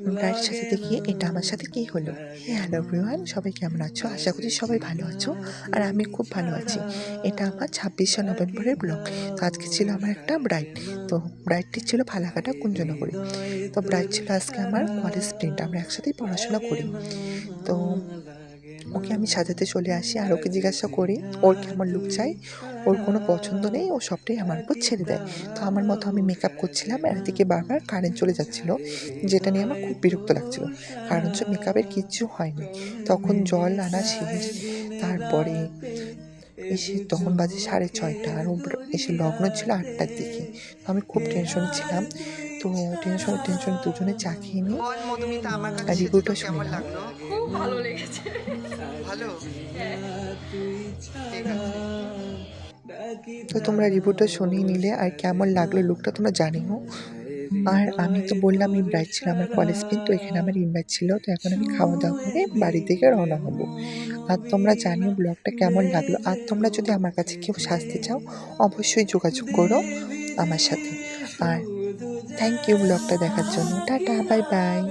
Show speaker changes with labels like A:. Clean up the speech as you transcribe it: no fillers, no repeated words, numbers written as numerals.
A: Bride সাজাতে গিয়ে এটা আমার সাথে কি হলো। হ্যালো এভরিওয়ান, সবাই কেমন আছো? আশা করি সবাই ভালো আছো আর আমি খুব ভালো আছি। এটা আমার 26শে নভেম্বরের ব্লগ। তো আজকে ছিল আমার একটা ব্রাইড। তো ব্রাইডটি ছিল ফালাকাটা কুঞ্জনগরে। তো ব্রাইড ছিল আজকে আমার কলেজ ফ্রেন্ড, আমরা একসাথেই পড়াশোনা করি। তো ওকে আমি সাজাতে চলে আসি আর ওকে জিজ্ঞাসা করি ওর কেমন লুক চাই। ওর কোনো পছন্দ নেই, ও সবটাই আমার উপর ছেড়ে দেয়। তো আমার মতো আমি মেকআপ করছিলাম আর এদিকে বারবার কারেন্ট চলে যাচ্ছিল, যেটা নিয়ে আমার খুব বিরক্ত লাগছিল। কারণ হচ্ছে মেকআপের কিচ্ছু হয়নি। তখন জল আনা শেষ। তারপরে এসে তখন বাজে 6:30 আর ও এসে লগ্ন ছিল 8টার দিকে। তো আমি খুব টেনশনে ছিলাম। তো টেনশনে দুজনে চা খেয়ে নিই
B: বল মধুমিতা, আমার কাছে
A: আর
B: সেজে
A: রিভিউটা
B: তোর
A: শুনে
B: কেমন
A: নাও।
B: লাগলো?
C: খুব ভালো লেগেছে।
B: ভালো?
C: হ্যাঁ।
B: ঠিক আছে।
A: তো তোমরা রিভিউটা শুনিয়ে নিলে আর কেমন লাগলো লুকটা তোমরা জানিও। আর আমি তো বললামই ব্রাইড ছিল আমার কলেজ ফ্রেন্ড, তো এখানে আমার ইনভাইট ছিল। তো এখন আমি খাওয়া-দাওয়া করে বাড়ির দিকে রওনা হব। আর তোমরা জানিও ব্লগটা কেমন লাগলো। আর তোমরা যদি আমার কাছে কেউ সাজতে চাও অবশ্যই যোগাযোগ করো আমার সাথে। আর থ্যাংক ইউ ব্লগটা দেখার জন্য। Tata, bye bye.